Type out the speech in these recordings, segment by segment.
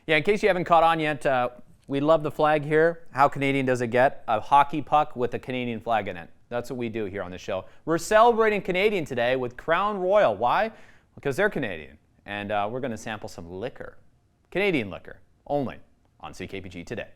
Yeah, in case you haven't caught on yet, we love the flag here. How Canadian does it get? A hockey puck with a Canadian flag in it. That's what we do here on the show. We're celebrating Canadian today with Crown Royal. Why? Because they're Canadian. And we're going to sample some liquor. Canadian liquor, only on CKPG today.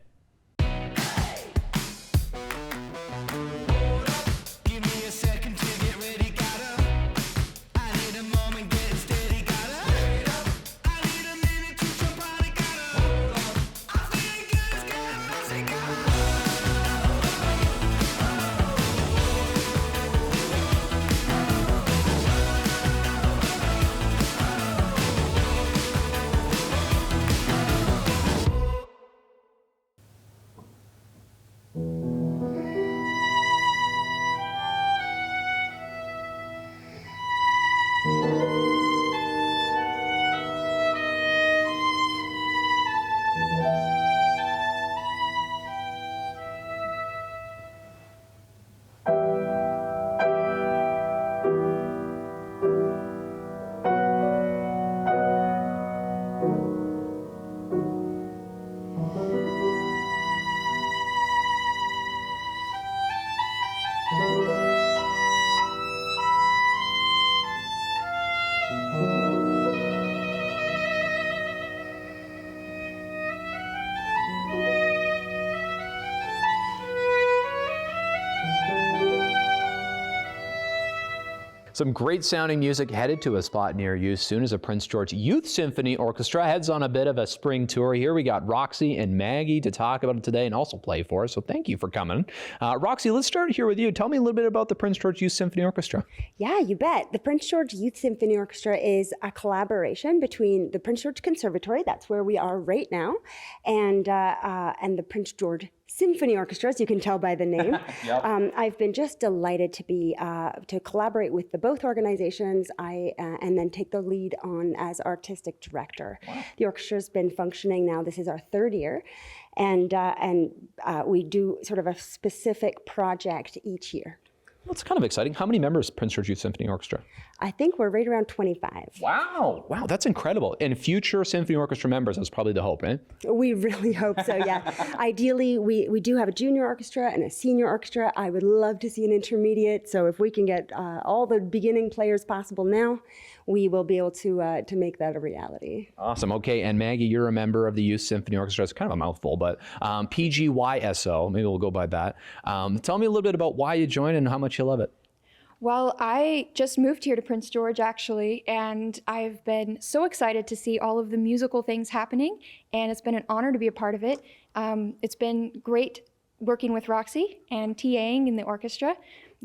Some great sounding music headed to a spot near you soon as a Prince George Youth Symphony Orchestra heads on a bit of a spring tour. Here we got Roxy and Maggie to talk about it today and also play for us, so thank you for coming. Roxy, let's start here with you. Tell me a little bit about the Prince George Youth Symphony Orchestra. Yeah, you bet. The Prince George Youth Symphony Orchestra is a collaboration between the Prince George Conservatory, that's where we are right now, and the Prince George Symphony Orchestra, as you can tell by the name. Yep. I've been just delighted to be to collaborate with both organizations. And then take the lead on as artistic director. Wow. The orchestra's been functioning now. This is our third year, and we do sort of a specific project each year. That's kind of exciting. How many members Prince George Youth Symphony Orchestra? I think we're right around 25. Wow, that's incredible. And future symphony orchestra members, that's probably the hope, right? We really hope so, yeah. Ideally, we do have a junior orchestra and a senior orchestra. I would love to see an intermediate, so if we can get all the beginning players possible now, we will be able to make that a reality. Awesome. Okay, and Maggie, you're a member of the Youth Symphony Orchestra. It's kind of a mouthful, but PGYSO, maybe we'll go by that. Tell me a little bit about why you joined and how much you love it. Well, I just moved here to Prince George, actually, and I've been so excited to see all of the musical things happening, and it's been an honor to be a part of it. It's been great working with Roxy and TAing in the orchestra,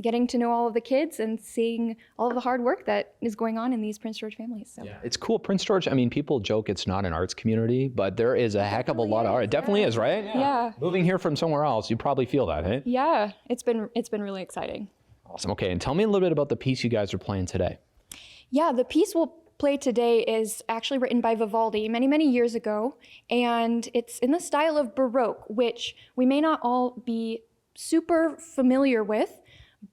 getting to know all of the kids and seeing all of the hard work that is going on in these Prince George families. So. Yeah, it's cool. Prince George, I mean, people joke it's not an arts community, but there is a heck of a lot of art. It definitely is, right? Yeah. Moving here from somewhere else, you probably feel that, hey? Yeah, it's been really exciting. Awesome. Okay, and tell me a little bit about the piece you guys are playing today. Yeah, the piece we'll play today is actually written by Vivaldi many, many years ago, and it's in the style of Baroque, which we may not all be super familiar with,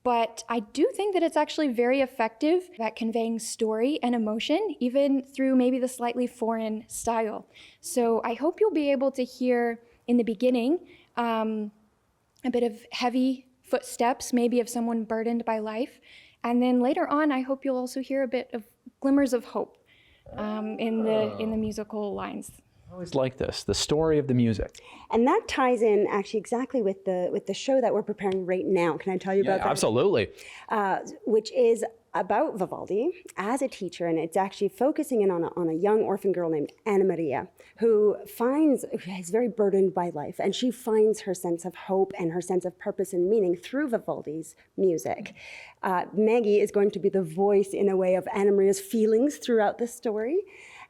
but I do think that it's actually very effective at conveying story and emotion, even through maybe the slightly foreign style. So I hope you'll be able to hear in the beginning a bit of heavy footsteps, maybe of someone burdened by life. And then later on, I hope you'll also hear a bit of glimmers of hope in the musical lines. I always like this, the story of the music. And that ties in actually exactly with the show that we're preparing right now. Can I tell you about that? Absolutely. Which is about Vivaldi as a teacher, and it's actually focusing in on a young orphan girl named Anna Maria who is very burdened by life, and she finds her sense of hope and her sense of purpose and meaning through Vivaldi's music. Maggie is going to be the voice, in a way, of Anna Maria's feelings throughout the story.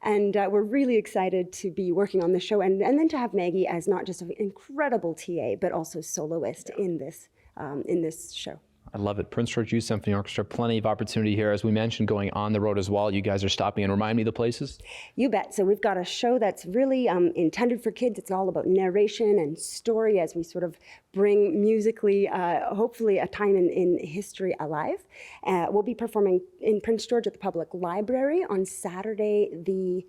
And we're really excited to be working on the show, and then to have Maggie as not just an incredible TA, but also soloist in this show. I love it. Prince George Youth Symphony Orchestra, plenty of opportunity here. As we mentioned, going on the road as well. You guys are stopping and remind me the places? You bet. So we've got a show that's really intended for kids. It's all about narration and story as we sort of bring musically, hopefully, a time in history alive. We'll be performing in Prince George at the Public Library on Saturday the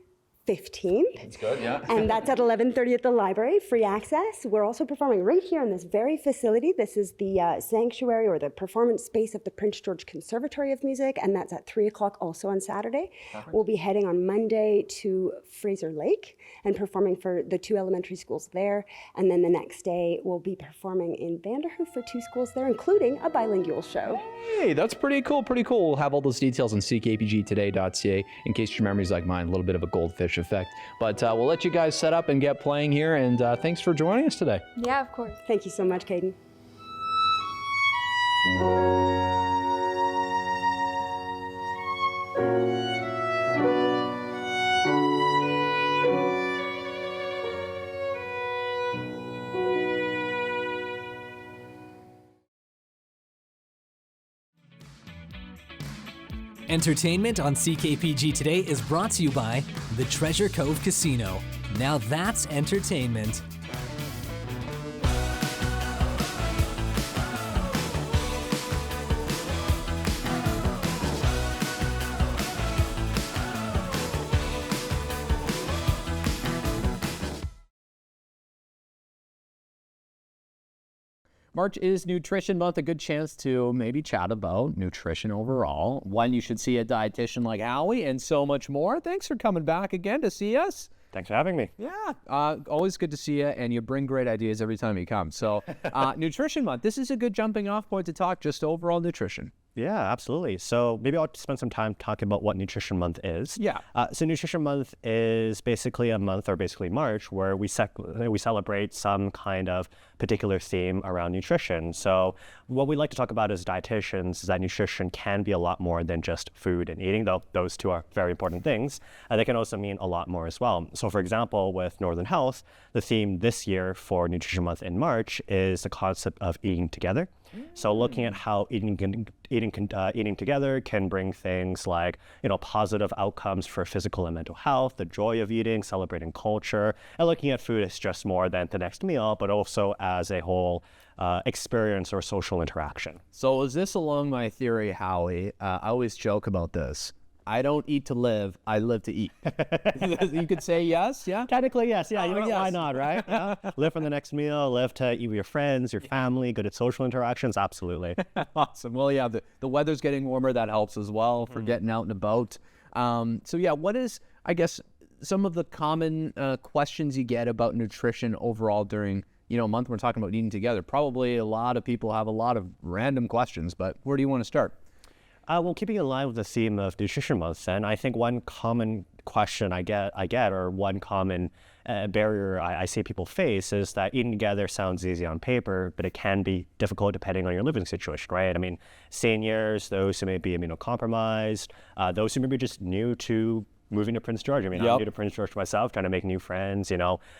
15th. That's good, yeah. And that's at 11:30 at the library, free access. We're also performing right here in this very facility. This is the sanctuary or the performance space of the Prince George Conservatory of Music, and that's at 3 o'clock also on Saturday. Perfect. We'll be heading on Monday to Fraser Lake and performing for the 2 elementary schools there. And then the next day, we'll be performing in Vanderhoof for 2 schools there, including a bilingual show. Hey, that's pretty cool, pretty cool. We'll have all those details on ckpgtoday.ca in case your memory's like mine, a little bit of a goldfish effect. But we'll let you guys set up and get playing here, and thanks for joining us today. Yeah, of course. Thank you so much, Caden. Entertainment on CKPG Today is brought to you by the Treasure Cove Casino. Now that's entertainment. March is Nutrition Month, a good chance to maybe chat about nutrition overall, when you should see a dietitian like Hao-Yi, and so much more. Thanks for coming back again to see us. Thanks for having me. Yeah, always good to see you, and you bring great ideas every time you come. So Nutrition Month, this is a good jumping off point to talk just overall nutrition. Yeah, absolutely. So maybe I'll spend some time talking about what Nutrition Month is. Yeah. So Nutrition Month is basically a month, or basically March, where we celebrate some kind of particular theme around nutrition. So what we like to talk about as dietitians is that nutrition can be a lot more than just food and eating, though those two are very important things. They can also mean a lot more as well. So for example, with Northern Health, the theme this year for Nutrition Month in March is the concept of eating together. So looking at how eating together can bring things like, positive outcomes for physical and mental health, the joy of eating, celebrating culture, and looking at food as just more than the next meal, but also as a whole experience or social interaction. So is this along my theory, Hao-Yi? I always joke about this. I don't eat to live, I live to eat. You could say yes, yeah? Technically, yes. Yeah, yes. Why not, right? Yeah. Live for the next meal, live to eat with your friends, your family, good at social interactions, absolutely. Awesome. Well, yeah, the weather's getting warmer, that helps as well for getting out and about. So yeah, what is, I guess, some of the common questions you get about nutrition overall during, a month we're talking about eating together? Probably a lot of people have a lot of random questions, but where do you want to start? Well, keeping in line with the theme of Nutrition Month, then I think one common question I get, or one common barrier I see people face is that eating together sounds easy on paper, but it can be difficult depending on your living situation, right? I mean, seniors, those who may be immunocompromised, those who may be just new to moving to Prince George. I mean, I'm new to Prince George myself, trying to make new friends,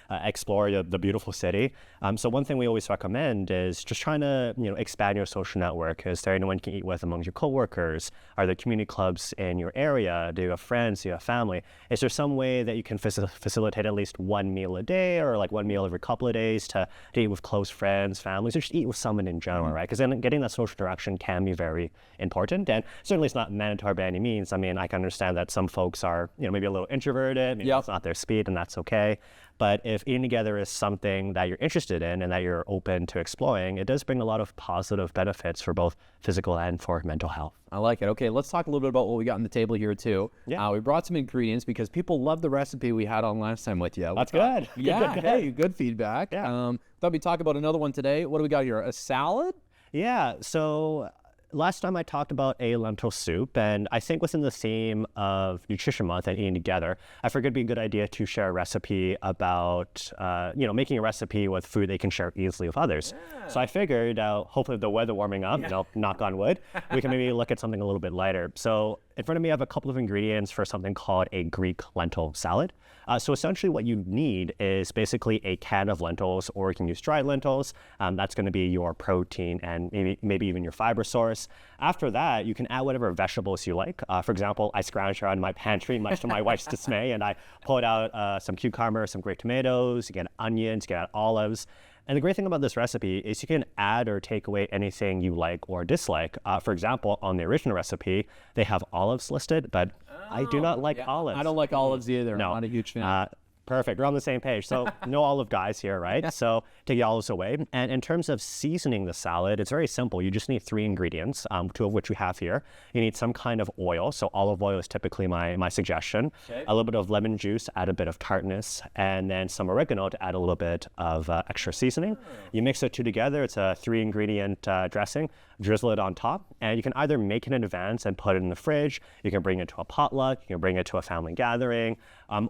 explore the beautiful city. So one thing we always recommend is just trying to, expand your social network. Is there anyone you can eat with among your coworkers? Are there community clubs in your area? Do you have friends? Do you have family? Is there some way that you can facilitate at least one meal a day, or like one meal every couple of days to eat with close friends, families, or just eat with someone in general, right? Because then getting that social interaction can be very important. And certainly it's not mandatory by any means. I mean, I can understand that some folks are, maybe a little introverted, maybe it's not their speed, and that's okay. But if eating together is something that you're interested in and that you're open to exploring, it does bring a lot of positive benefits for both physical and for mental health. I like it. Okay, let's talk a little bit about what we got on the table here too. Yeah. We brought some ingredients because people love the recipe we had on last time with you. That's good. Yeah, hey, good feedback. Yeah. Thought we'd talk about another one today. What do we got here? A salad? Yeah, so last time I talked about a lentil soup, and I think within the theme of Nutrition Month and eating together, I figured it'd be a good idea to share a recipe about, making a recipe with food they can share easily with others. Yeah. So I figured, hopefully with the weather warming up, knock on wood, we can maybe look at something a little bit lighter. So in front of me, I have a couple of ingredients for something called a Greek lentil salad. So essentially what you need is basically a can of lentils, or you can use dried lentils. That's going to be your protein and maybe even your fiber source. After that, you can add whatever vegetables you like. For example, I scrounged around my pantry, much to my wife's dismay, and I pulled out some cucumber, some great tomatoes, you get onions, you get olives. And the great thing about this recipe is you can add or take away anything you like or dislike. For example, on the original recipe, they have olives listed, but I do not like olives. I don't like olives either. No. I'm not a huge fan. Perfect. We're on the same page. So no olive guys here, right? So take the olives away. And in terms of seasoning the salad, it's very simple. You just need 3 ingredients, 2 of which we have here. You need some kind of oil. So olive oil is typically my suggestion. Okay. A little bit of lemon juice, add a bit of tartness, and then some oregano to add a little bit of extra seasoning. You mix the 2 together. It's a 3-ingredient dressing. Drizzle it on top, and you can either make it in advance and put it in the fridge. You can bring it to a potluck. You can bring it to a family gathering,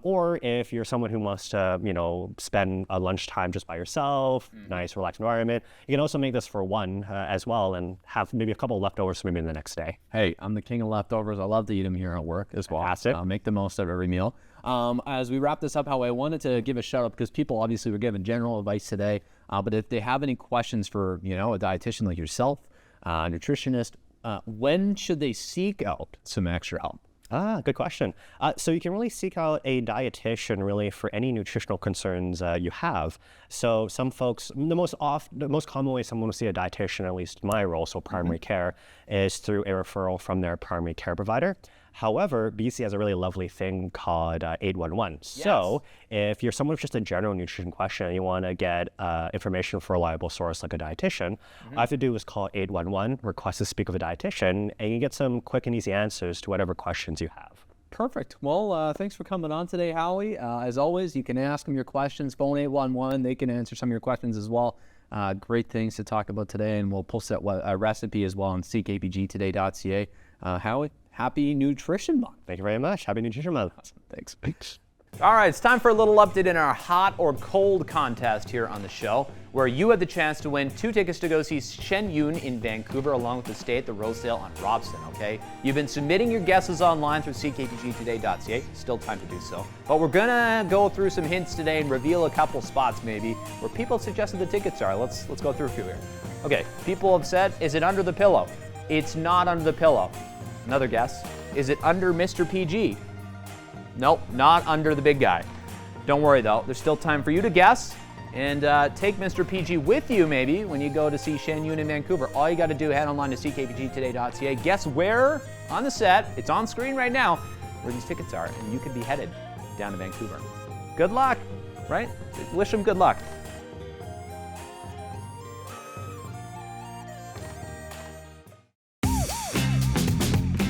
or if you're someone who wants to, spend a lunchtime just by yourself, nice relaxed environment, you can also make this for one as well, and have maybe a couple leftovers maybe in the next day. Hey, I'm the king of leftovers. I love to eat them here at work as well. Fantastic. Make the most of every meal. As we wrap this up, Howie, I wanted to give a shout out because people obviously were given general advice today, but if they have any questions for, a dietitian like yourself, nutritionist, when should they seek out some extra help? Good question. So you can really seek out a dietitian really for any nutritional concerns you have. So some folks, the most common way someone will see a dietitian, at least in my role, so primary care, is through a referral from their primary care provider. However, BC has a really lovely thing called 811. Yes. So if you're someone with just a general nutrition question and you want to get information from a reliable source like a dietitian, all I have to do is call 811, request to speak with a dietitian, and you get some quick and easy answers to whatever questions you have. Perfect. Well, thanks for coming on today, Howie. As always, you can ask them your questions. Phone 811. They can answer some of your questions as well. Great things to talk about today, and we'll post that recipe as well on ckpgtoday.ca. Howie, happy Nutrition Month. Thank you very much. Happy Nutrition Month. Awesome. Thanks. All right, it's time for a little update in our hot or cold contest here on the show, where you have the chance to win 2 tickets to go see Shen Yun in Vancouver, along with the stay at the Rosedale on Robson, okay? You've been submitting your guesses online through ckpgtoday.ca. Still time to do so. But we're going to go through some hints today and reveal a couple spots maybe where people suggested the tickets are. Let's go through a few here. Okay, people have said, is it under the pillow? It's not under the pillow. Another guess. Is it under Mr. PG? Nope, not under the big guy. Don't worry though, there's still time for you to guess and take Mr. PG with you maybe when you go to see Shen Yun in Vancouver. All you got to do, head online to ckpgtoday.ca. Guess where on the set, it's on screen right now, where these tickets are, and you could be headed down to Vancouver. Good luck, right? Wish them good luck.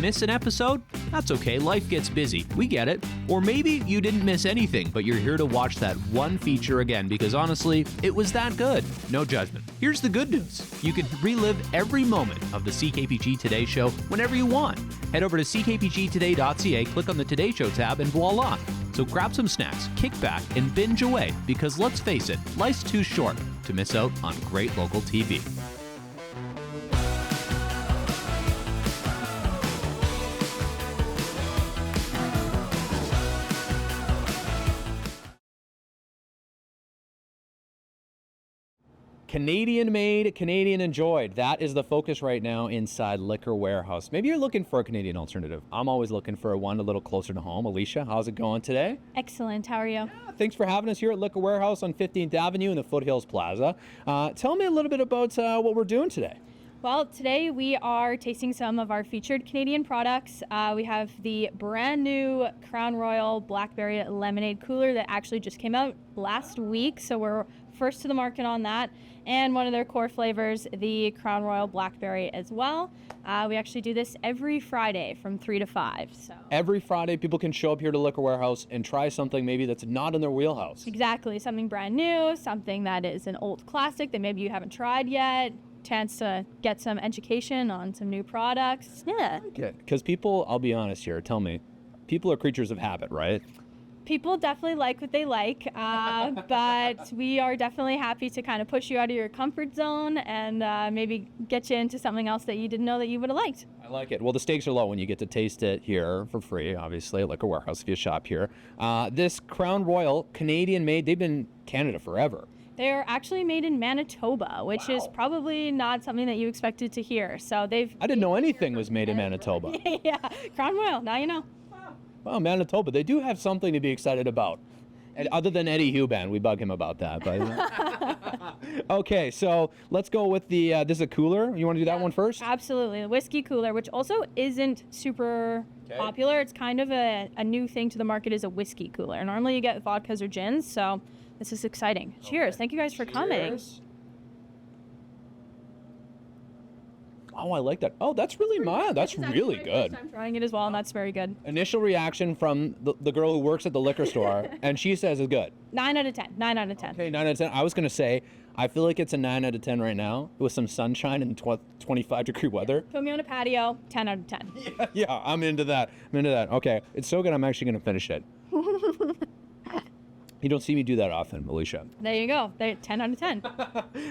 Miss an episode? That's okay, life gets busy. We get it. Or maybe you didn't miss anything, but you're here to watch that one feature again because honestly, it was that good. No judgment. Here's the good news. You can relive every moment of the CKPG Today Show whenever you want. Head over to ckpgtoday.ca, click on the Today Show tab, and voila. So grab some snacks, kick back, and binge away because let's face it, life's too short to miss out on great local TV. Canadian made, Canadian enjoyed. That is the focus right now inside Liquor Warehouse. Maybe you're looking for a Canadian alternative. I'm always looking for one a little closer to home. Alicia, how's it going today? Excellent. How are you? Thanks for having us here at Liquor Warehouse on 15th Avenue in the Foothills Plaza. Tell me a little bit about what we're doing today. Well, today we are tasting some of our featured Canadian products. We have the brand new Crown Royal Blackberry Lemonade Cooler that actually just came out last week, so we're first to the market on that. And one of their core flavors, the Crown Royal Blackberry as well. We actually do this every Friday from 3 to 5. So every Friday, people can show up here to Liquor Warehouse and try something maybe that's not in their wheelhouse. Exactly, something brand new, something that is an old classic that maybe you haven't tried yet. Chance to get some education on some new products. Yeah. Because people, I'll be honest here, tell me, people are creatures of habit, right? People definitely like what they like, but we are definitely happy to kind of push you out of your comfort zone and maybe get you into something else that you didn't know that you would have liked. I like it. Well, the stakes are low when you get to taste it here for free, obviously, at Liquor Warehouse if you shop here. This Crown Royal, Canadian made, they've been in Canada forever. They're actually made in Manitoba, which is probably not something that you expected to hear. So I didn't know anything was made in Manitoba. Yeah, Crown Royal, now you know. Well, Manitoba, they do have something to be excited about. And other than Eddie Huban, we bug him about that. But Okay, so let's go with the, this is a cooler. You want to do that one first? Absolutely. The whiskey cooler, which also isn't super popular. It's kind of a new thing to the market, is a whiskey cooler. Normally you get vodkas or gins, so this is exciting. Cheers. Thank you guys for coming. Oh, I like that. Oh, that's really mild. That's really good. I'm trying it as well, and that's very good. Initial reaction from the girl who works at the liquor store, and she says it's good. 9 out of 10. 9 out of 10. Okay, 9 out of 10. I was going to say, I feel like it's a 9 out of 10 right now with some sunshine and 25-degree weather. Put me on a patio. 10 out of 10. Yeah, I'm into that. Okay, it's so good I'm actually going to finish it. You don't see me do that often, Alicia. There you go. 10 out of 10.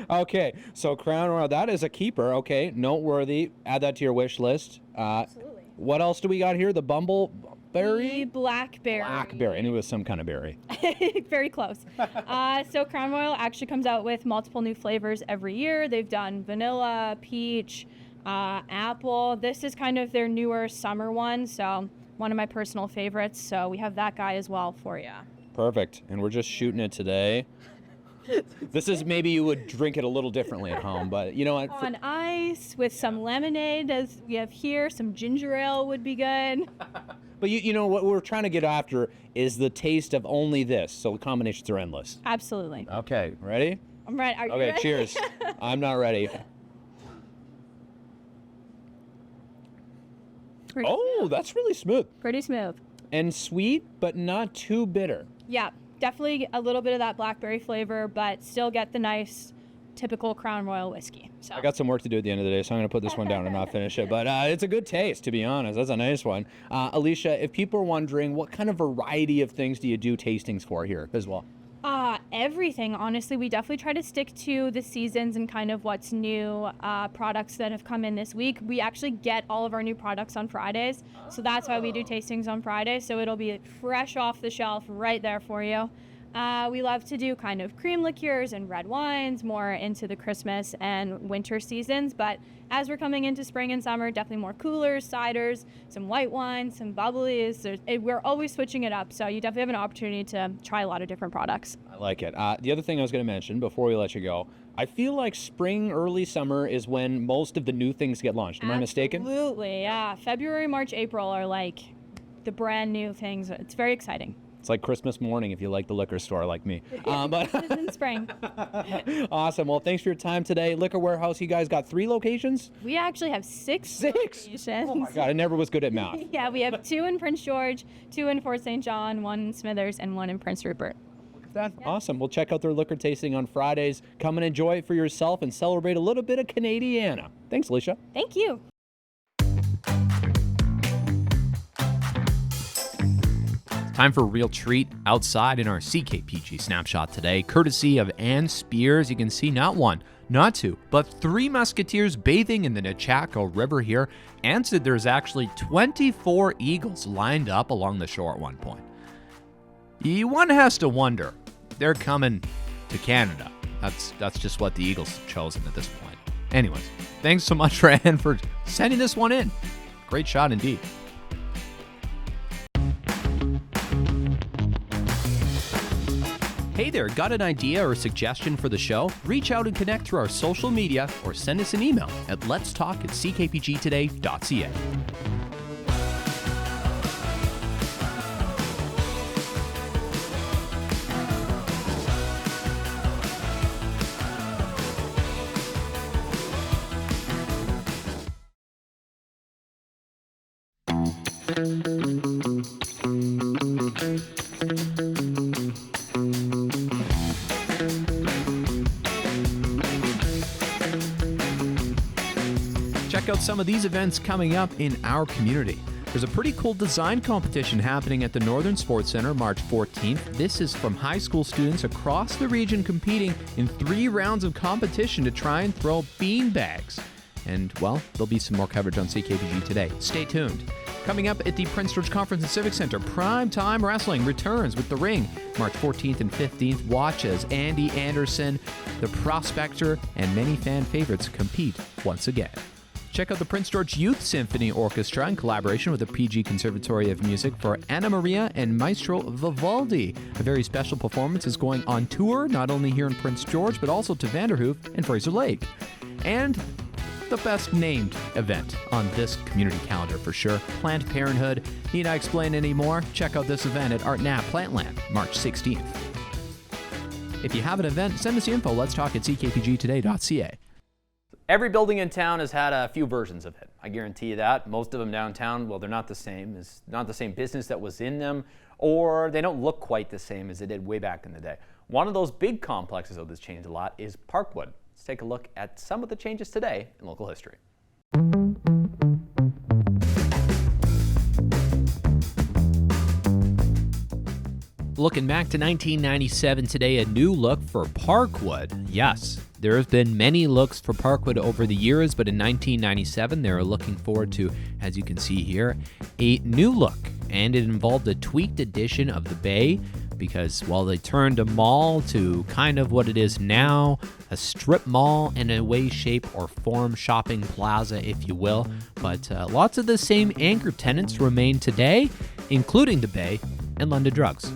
Okay, so Crown Royal, that is a keeper. Okay, noteworthy. Add that to your wish list. Absolutely. What else do we got here? The bumbleberry? The blackberry. Blackberry. And it was some kind of berry. Very close. So Crown Royal actually comes out with multiple new flavors every year. They've done vanilla, peach, apple. This is kind of their newer summer one, so one of my personal favorites. So we have that guy as well for you. Perfect. And we're just shooting it today. This is, maybe you would drink it a little differently at home, but you know what? On ice with some lemonade, as we have here. Some ginger ale would be good. But you know what we're trying to get after is the taste of only this. So the combinations are endless. Absolutely. Okay, ready? I'm ready. Are you Okay, ready? cheers. I'm not ready. Oh, that's really smooth. Pretty smooth. And sweet, but not too bitter. Yeah, definitely a little bit of that blackberry flavor, but still get the nice, typical Crown Royal whiskey. So. I got some work to do at the end of the day, so I'm going to put this one down and not finish it. But it's a good taste, to be honest. That's a nice one. Alicia, if people are wondering, what kind of variety of things do you do tastings for here as well? Everything, honestly. We definitely try to stick to the seasons and kind of what's new, products that have come in this week. We actually get all of our new products on Fridays, so that's why we do tastings on Fridays, so it'll be fresh off the shelf right there for you. We love to do kind of cream liqueurs and red wines, more into the Christmas and winter seasons, but as we're coming into spring and summer, definitely more coolers, ciders, some white wines, some bubblies. We're always switching it up, so you definitely have an opportunity to try a lot of different products. I like it. The other thing I was going to mention before we let you go, I feel like spring, early summer is when most of the new things get launched. Am I mistaken? Absolutely, yeah. February, March, April are like the brand new things. It's very exciting. It's like Christmas morning if you like the liquor store like me. But It's in spring. Awesome. Well, thanks for your time today. Liquor Warehouse, you guys got 3 locations? We actually have 6 6? locations. Oh my God, I never was good at math. Yeah, we have 2 in Prince George, 2 in Fort St. John, 1 in Smithers, and 1 in Prince Rupert. That's awesome. We'll check out their liquor tasting on Fridays. Come and enjoy it for yourself and celebrate a little bit of Canadiana. Thanks, Alicia. Thank you. Time for a real treat outside in our CKPG snapshot today, courtesy of Ann Spears. You can see not 1, not 2, but 3 musketeers bathing in the Nechako River here. Ann said there's actually 24 eagles lined up along the shore at one point. One has to wonder, they're coming to Canada. That's just what the Eagles have chosen at this point. Anyways, thanks so much, Ann, for sending this one in. Great shot indeed. Hey there, got an idea or suggestion for the show? Reach out and connect through our social media or send us an email at letstalk@ckpgtoday.ca. Check out some of these events coming up in our community. There's a pretty cool design competition happening at the Northern Sports Center March 14th. This is from high school students across the region competing in 3 rounds of competition to try and throw bean bags. And, well, there'll be some more coverage on CKPG today. Stay tuned. Coming up at the Prince George Conference and Civic Center, Primetime Wrestling returns with The Ring. March 14th and 15th, watch as Andy Anderson, The Prospector, and many fan favorites compete once again. Check out the Prince George Youth Symphony Orchestra in collaboration with the PG Conservatory of Music for Anna Maria and Maestro Vivaldi. A very special performance is going on tour, not only here in Prince George, but also to Vanderhoof and Fraser Lake. And the best named event on this community calendar for sure, Planned Parenthood. Need I explain any more? Check out this event at ArtNap Plantland, March 16th. If you have an event, send us the info. Let's talk at ckpgtoday.ca. Every building in town has had a few versions of it. I guarantee you that. Most of them downtown, well, they're not the same. It's not the same business that was in them, or they don't look quite the same as they did way back in the day. One of those big complexes that's changed a lot is Parkwood. Let's take a look at some of the changes today in local history. Looking back to 1997 today, a new look for Parkwood. Yes, there have been many looks for Parkwood over the years, but in 1997 they were looking forward to, as you can see here, a new look. And it involved a tweaked edition of the Bay, because while they turned a mall to kind of what it is now, a strip mall in a way, shape, or form, shopping plaza, if you will. But lots of the same anchor tenants remain today, including the Bay and London Drugs.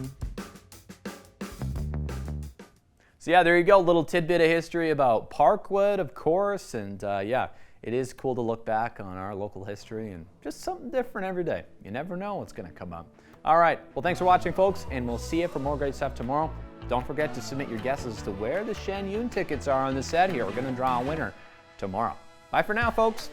So yeah, there you go, a little tidbit of history about Parkwood, of course, and yeah, it is cool to look back on our local history and just something different every day. You never know what's going to come up. All right, well, thanks for watching, folks, and we'll see you for more great stuff tomorrow. Don't forget to submit your guesses to where the Shan Yun tickets are on the set here. We're going to draw a winner tomorrow. Bye for now, folks.